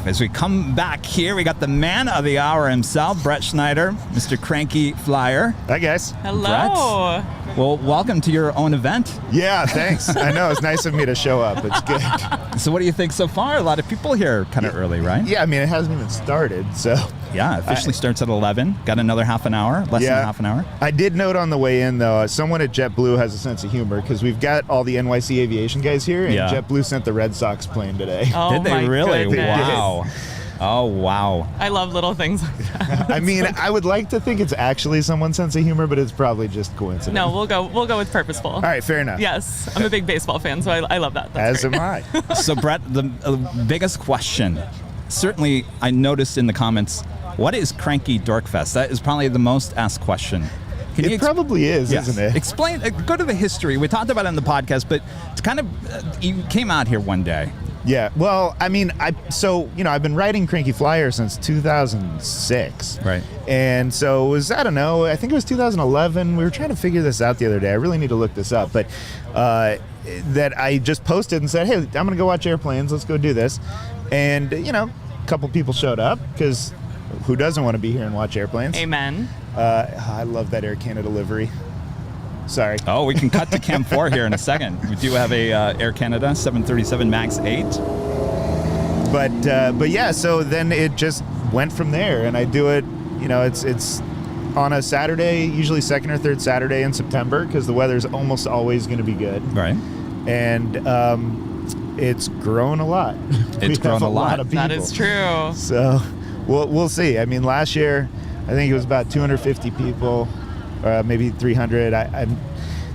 as we come back here, we got the man of the hour himself, Brett Snyder, Mr. Cranky Flier. Hi, guys. Hello. Brett, well, welcome to your own event. Yeah, thanks. I know, it's nice of me to show up. It's good. So what do you think so far? A lot of people here kind of early, right? Yeah, I mean, it hasn't even started, so. Yeah, officially starts at 11. Got another half an hour, less than half an hour. I did note on the way in, though, someone at JetBlue has a sense of humor because we've got all the NYC aviation guys here, and JetBlue sent the Red Sox plane today. Oh, did they really? Goodness. Wow. Oh, wow. I love little things like that. I mean, I would like to think it's actually someone's sense of humor, but it's probably just coincidence. No, we'll go with purposeful. All right, fair enough. Yes, I'm a big baseball fan, so I love that. That's As great. am I. So, Brett, the biggest question, certainly I noticed in the comments, what is Cranky Dorkfest? That is probably the most asked question. It probably is, Yes. isn't it? Explain, go to the history. We talked about it in the podcast, but it's kind of, you came out here one day. Yeah, well, I mean, I've been writing Cranky Flier since 2006. Right. And so it was, I don't know, I think it was 2011. We were trying to figure this out the other day. I really need to look this up. But that I just posted and said, hey, I'm going to go watch airplanes. Let's go do this. And, a couple people showed up because who doesn't want to be here and watch airplanes? Amen. I love that Air Canada livery. Sorry. Oh, we can cut to Cam 4 here in a second. We do have a Air Canada 737 MAX 8. But yeah, so then it just went from there, and I do it. It's on a Saturday, usually second or third Saturday in September, because the weather's almost always going to be good. Right. And it's grown a lot. It's grown a lot. Of people. That is true. So we'll see. I mean, last year I think it was about 250 people. Maybe 300.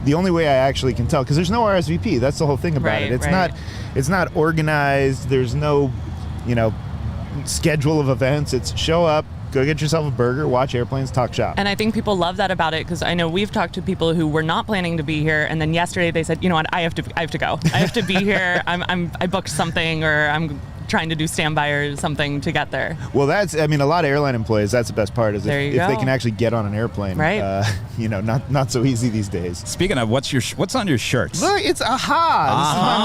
The only way I actually can tell, because there's no RSVP. That's the whole thing about it. It's not organized. There's no, schedule of events. It's show up, go get yourself a burger, watch airplanes, talk shop. And I think people love that about it, because I know we've talked to people who were not planning to be here, and then yesterday they said, you know what, I have to go. I have to be here. I booked something, or I'm trying to do standby or something to get there. Well, a lot of airline employees, that's the best part, is if they can actually get on an airplane. Right. Not so easy these days. Speaking of, what's on your shirts? Look, it's AHA. This is my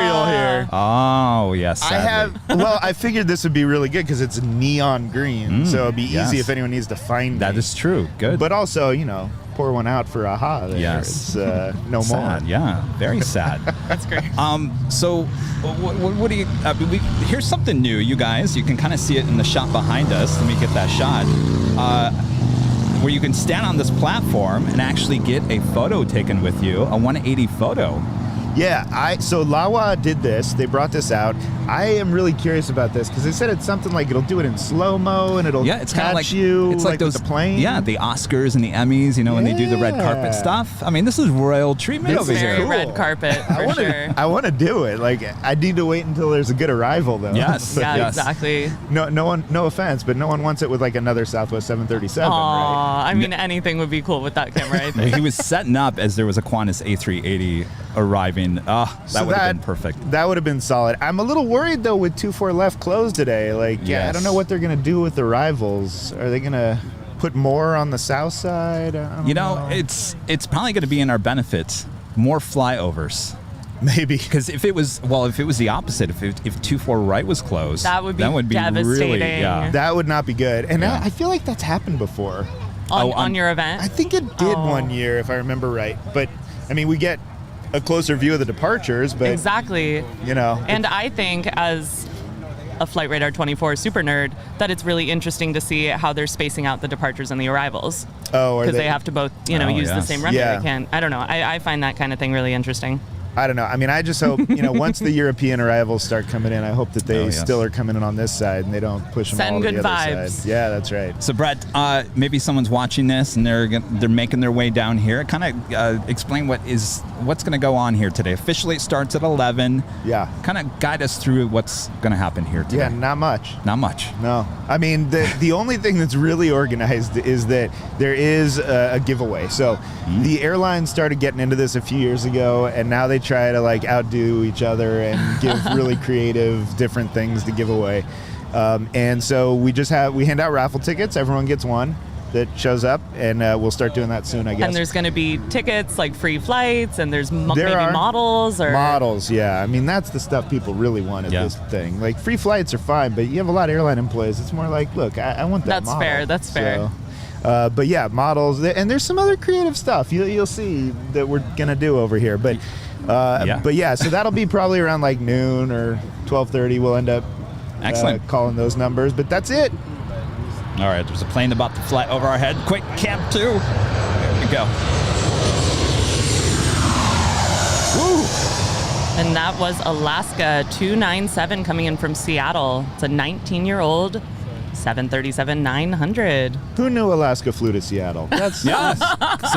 memorial here. Oh, yes. Sadly. I figured this would be really good because it's neon green, so it'd be easy if anyone needs to find me. That is true. Good. But also, pour one out for AHA there. Yes. It's no sad, more. Yeah, very sad. That's great. So what do you, here's something new, you guys. You can kind of see it in the shot behind us. Let me get that shot. Where you can stand on this platform and actually get a photo taken with you, a 180 photo. Yeah, so Lawa did this. They brought this out. I am really curious about this because they said it's something like it'll do it in slow-mo and it'll catch you it's like those, with the plane. Yeah, the Oscars and the Emmys, when they do the red carpet stuff. I mean, this is royal treatment over here. Very red carpet, for sure. I want to do it. Like, I need to wait until there's a good arrival, though. Yes. Yeah, exactly. No offense, but no one wants it with like another Southwest 737, right? I mean, anything would be cool with that camera, I think. He was setting up as there was a Qantas A380 arriving. That would have been perfect. That would have been solid. I'm a little worried though with 24 left closed today. Like, I don't know what they're gonna do with the rivals. Are they gonna put more on the south side? I don't know. It's probably gonna be in our benefits. More flyovers. Maybe. Because if it was the opposite, if 24 right was closed, that would be really, devastating. That would not be good. And I feel like that's happened before. On your event? I think it did one year, if I remember right. But I mean, we get a closer view of the departures, but exactly. And I think as a Flight Radar 24 super nerd, that it's really interesting to see how they're spacing out the departures and the arrivals. Oh, because they have to both, use the same runway. They can't. I don't know. I find that kind of thing really interesting. I don't know. I mean, I just hope, once the European arrivals start coming in, I hope that they still are coming in on this side and they don't push them all to the other side. Yeah, that's right. So, Brett, maybe someone's watching this and they're making their way down here. Kind of explain what's going to go on here today. Officially, it starts at 11. Yeah. Kind of guide us through what's going to happen here today. Yeah, not much. Not much. No. I mean, the only thing that's really organized is that there is a giveaway. So the airlines started getting into this a few years ago, and now they try to like outdo each other and give really creative different things to give away. And so we hand out raffle tickets. Everyone gets one. that shows up, and we'll start doing that soon, I guess. And there's going to be tickets, like free flights, and there's maybe are models or models. Yeah, I mean that's the stuff people really want at this thing. Like free flights are fine, but you have a lot of airline employees. It's more like, look, I want that. That's model. fair. That's fair. So, but yeah, models, and there's some other creative stuff you'll see that we're gonna do over here. But but yeah, so that'll be probably around like noon or 12:30. We'll end up calling those numbers. But that's it. All right, there's a plane about to fly over our head. Quick, Cam 2. There we go. Woo! And that was Alaska 297 coming in from Seattle. It's a 19-year-old 737-900. Who knew Alaska flew to Seattle? That's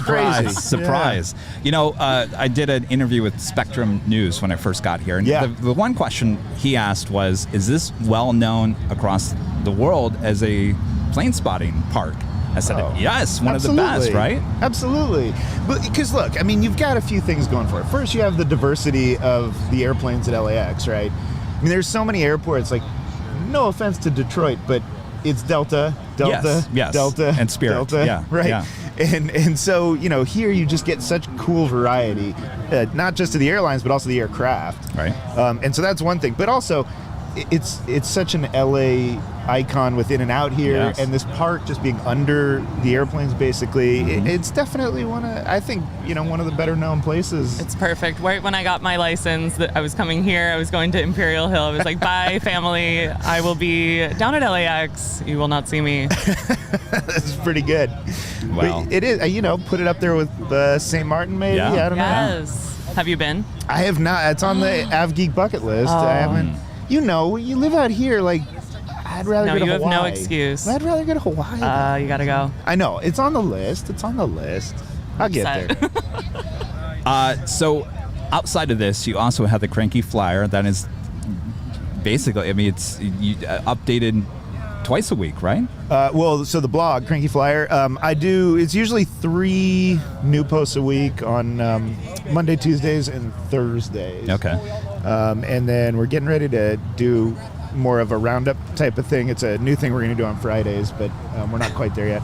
crazy. Surprise. Yeah. You know, I did an interview with Spectrum News when I first got here. And the one question he asked was, is this well known across the world as a plane spotting park? I said, yes, one of the best, right? Absolutely. Because look, I mean, you've got a few things going for it. First, you have the diversity of the airplanes at LAX, right? I mean, there's so many airports, like, no offense to Detroit, but it's Delta, yes. Delta, and Spirit. Delta, right? Yeah. And so, you know, here you just get such cool variety, not just to the airlines, but also the aircraft. Right. And so that's one thing. But also, it's such an LA icon with in and out here, and this park just being under the airplanes, basically, it's definitely one of the better known places. It's perfect. Right when I got my license, I was coming here. I was going to Imperial Hill. I was like, bye, family. I will be down at LAX. You will not see me. That's pretty good. Well, but it is, you know, put it up there with St. Martin, maybe. Yeah. I don't know. Yes. Have you been? I have not. It's on the AvGeek bucket list. I haven't. You know, you live out here, like, I'd rather go to Hawaii. No, you have no excuse. I'd rather go to Hawaii. You gotta go. I know. It's on the list. I'll get there. So outside of this, you also have the Cranky Flier. That is basically, I mean, it's updated twice a week, right? So the blog, Cranky Flier, it's usually 3 new posts a week on Monday, Tuesdays, and Thursdays. Okay. And then we're getting ready to do more of a roundup type of thing. It's a new thing we're going to do on Fridays, but we're not quite there yet.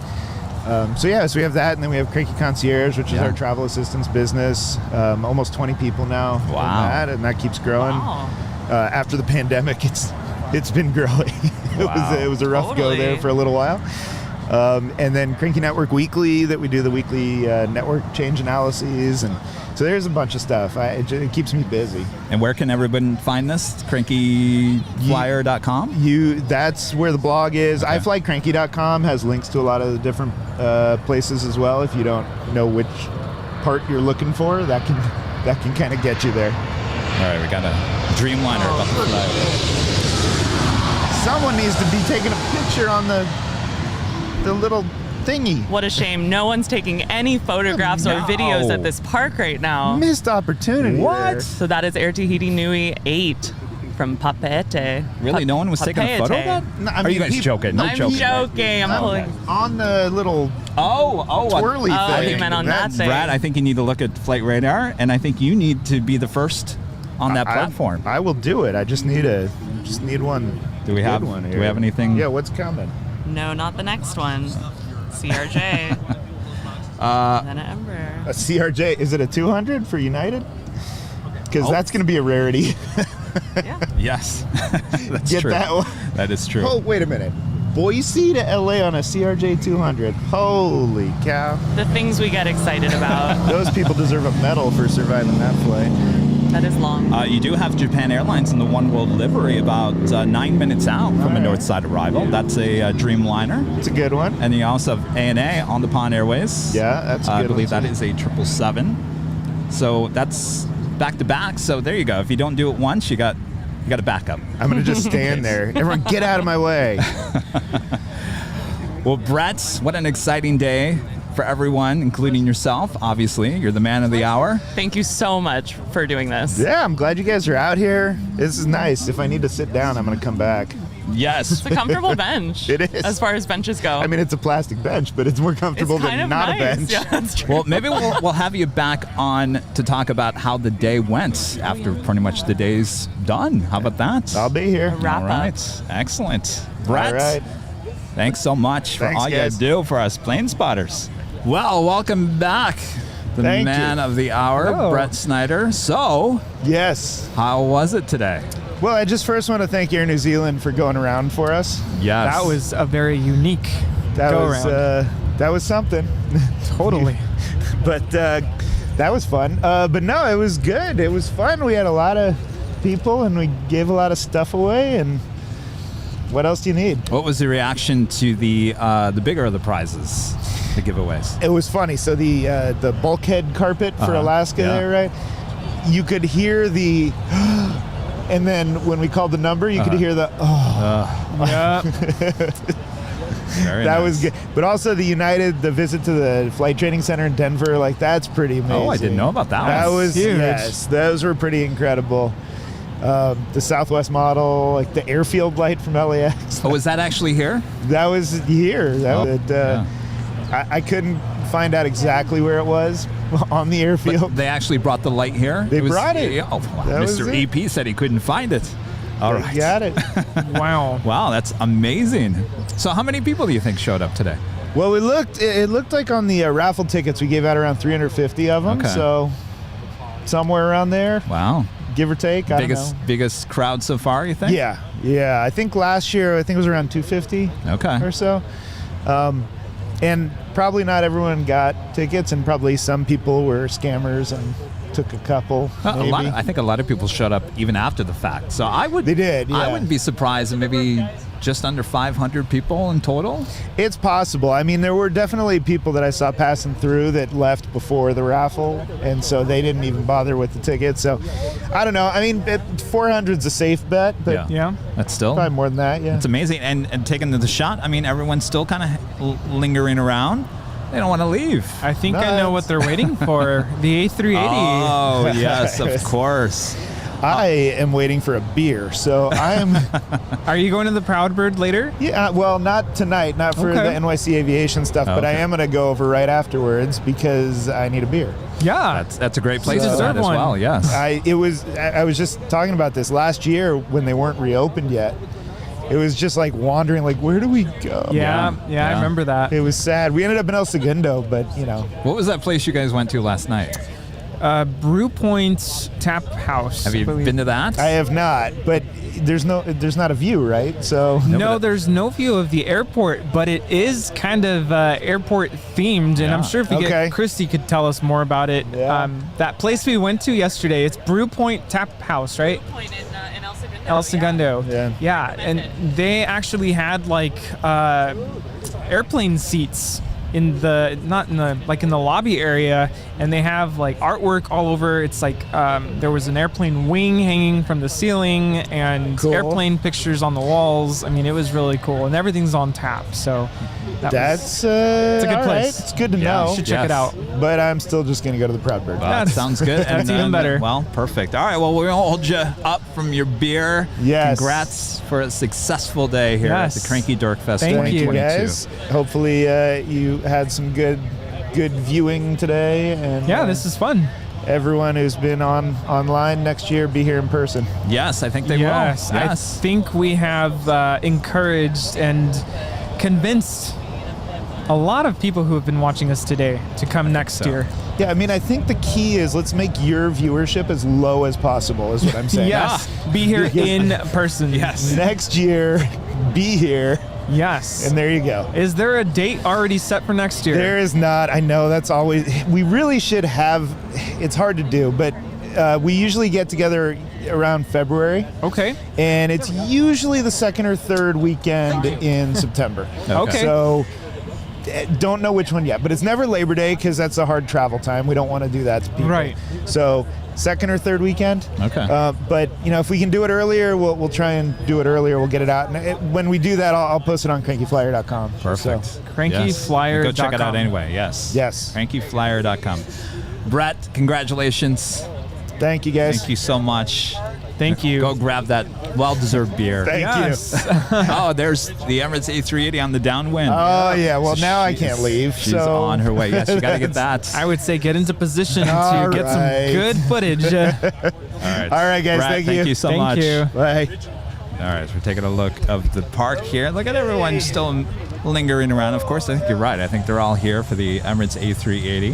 So we have that, and then we have Cranky Concierge, which is our travel assistance business. Almost 20 people now. Wow. And that keeps growing. Wow. After the pandemic, it's been growing. It was a rough go there for a little while. And then Cranky Network Weekly, that we do the weekly network change analyses, and so there's a bunch of stuff. It keeps me busy. And where can everyone find this? crankyflier.com? That's where the blog is. Okay. iFlyCranky.com has links to a lot of the different places as well. If you don't know which part you're looking for, that can kind of get you there. All right, we got a Dreamliner about to fly over. Someone needs to be taking a picture on the little thingy. What a shame. No one's taking any photographs or videos at this park right now. Missed opportunity. There. So that is Air Tahiti Nui 8 from Papeete. Really? No one was taking a photo of that? No, I Are you mean, guys joking? No I'm joking. joking. I'm pulling. On the little twirly thing. you meant on that thing. Brad, I think you need to look at Flight Radar, and I think you need to be the first on that platform. I will do it. I just need one. Do we have one here. Do we have anything? Yeah, what's coming? No, not the next one. CRJ. Then an Ember. A CRJ. Is it a 200 for United? Because that's going to be a rarity. Yeah. Yes. That's Get true. that one. That is true. Oh, wait a minute. Boise to LA on a CRJ 200. Holy cow. The things we get excited about. Those people deserve a medal for surviving that flight. That is long. You do have Japan Airlines in the One World livery about 9 minutes out from a north side arrival. That's a Dreamliner. It's a good one. And you also have ANA on the Pond Airways. Yeah, that's a good I believe one, that is a 777. So that's back to back. So there you go. If you don't do it once, you got a backup. I'm going to just stand there. Everyone get out of my way. Well, Brett, what an exciting day for everyone, including yourself. Obviously, you're the man of the hour. Thank you so much for doing this. Yeah, I'm glad you guys are out here. This is nice. If I need to sit down, I'm going to come back. Yes. It's a comfortable bench. It is. As far as benches go. I mean, it's a plastic bench, but it's more comfortable it's kind than of not nice. a bench. Yeah, that's true. Well, maybe we'll have you back on to talk about how the day went after pretty much the day's done. How about that? I'll be here. Wrap All up. right. Excellent. Brett, All right. Thanks so much for Thanks, all guys. you do for us plane spotters. Well, welcome back, the Thank man you. of the hour, Hello. Brett Snyder. So, Yes. how was it today? Well, I just first want to thank Air New Zealand for going around for us. Yes. That was a very unique That go was around. that was something. Totally. But that was fun. But no, it was good. It was fun. We had a lot of people, and we gave a lot of stuff away. And what else do you need? What was the reaction to the bigger of the prizes, the giveaways? It was funny. So the bulkhead carpet for Alaska yeah. there, right? You could hear the, and then when we called the number, you could hear the, Yeah. Very that nice. was good. But also the visit to the flight training center in Denver, like that's pretty amazing. Oh, I didn't know about that That one. was huge. Yes, those were pretty incredible. The Southwest model, like the airfield light from LAX. Oh, was that actually here? That was here. Yeah. I couldn't find out exactly where it was on the airfield. But they actually brought the light here? They brought it. Yeah, oh, That was Mr. it. EP said he couldn't find it. All right. Got it. Wow. Wow, that's amazing. So how many people do you think showed up today? Well, it looked like on the raffle tickets we gave out around 350 of them. Okay. So somewhere around there, Wow. give or take. I don't know. Biggest crowd so far, you think? Yeah. I think last year, it was around 250 Okay. or so. And probably not everyone got tickets, and probably some people were scammers and took a couple. Maybe. I think a lot of people showed up even after the fact. So They did, yeah. I wouldn't be surprised if maybe just under 500 people in total. It's possible. I mean, there were definitely people that I saw passing through that left before the raffle, and so they didn't even bother with the tickets. So I don't know. I mean, 400's a safe bet, but Yeah. That's still probably more than that. Yeah. It's amazing. And taking the shot, I mean, everyone's still kind of lingering around. They don't want to leave. I think I know what they're waiting for. The A380. Oh, yes, of course. I am waiting for a beer, so I'm. Are you going to the Proud Bird later? Yeah, well, not tonight, not for Okay. the NYC aviation stuff, but I Okay. am going to go over right afterwards because I need a beer. Yeah. That's a great place You for that deserve as one. well, yes. I was just talking about this last year when they weren't reopened yet. It was just like wandering, like, where do we go? Yeah, Yeah. I remember that. It was sad. We ended up in El Segundo, but you know. What was that place you guys went to last night? Brew Point Tap House. Have you I believe. been to that? I have not, but there's not a view, right? So No, there's no view of the airport, but it is kind of airport themed, and Yeah. I'm sure if we Okay. get Christy could tell us more about it. Yeah. That place we went to yesterday, it's Brew Point Tap House, right? Point in El Segundo. El Segundo. Yeah. and they actually had like airplane seats in the in the lobby area, and they have like artwork all over. It's like there was an airplane wing hanging from the ceiling and Cool. airplane pictures on the walls. I mean, it was really cool, and everything's on tap. So that's a good all place. right. It's good to Yeah, know. you should check Yes. it out. But I'm still just going to go to the Proud Bird. Well, that sounds good. That's even better. Well, perfect. All right. Well, we'll hold you up from your beer. Yes. Congrats for a successful day here Yes. at the Cranky Dorkfest Thank you. 2022. Guys. Hopefully you had some good viewing today, and Yeah, this is fun. everyone who's been online next year, be here in person. Yes, I think they Yes, will. I Yes. think we have encouraged and convinced a lot of people who have been watching us today to come next year. Yeah, I mean, I think the key is let's make your viewership as low as possible, is what I'm saying. Yes, be here Yeah. in person. Yes. Next year, be here, Yes. and there you go. Is there a date already set for next year? There is not. I know that's always. We really should have. It's hard to do, but we usually get together around February, Okay. and it's usually the second or third weekend in September. Okay. So don't know which one yet, but it's never Labor Day because that's a hard travel time. We don't want to do that to people. Right. So second or third weekend. Okay. But if we can do it earlier, we'll try and do it earlier. We'll get it out, and when we do that, I'll post it on crankyflier.com. Perfect. So, Crankyflier.com. Go check it out anyway. Yes. Yes. Crankyflier.com. Brett, congratulations. thank you, guys. Thank you so much. Thank you. Go grab that well-deserved beer. Thank you. Yes. Oh, there's the Emirates A380 on the downwind. Oh yeah. Well, now I can't leave. She's so on her way. Yes, you got to get that. I would say get into position to All get some right. good footage. All right. All right, guys, Brett, thank you. Thank you so Thank much. you. Bye. All right, so we're taking a look of the park here. Look at everyone still lingering around. Of course, I think you're right. I think they're all here for the Emirates A380.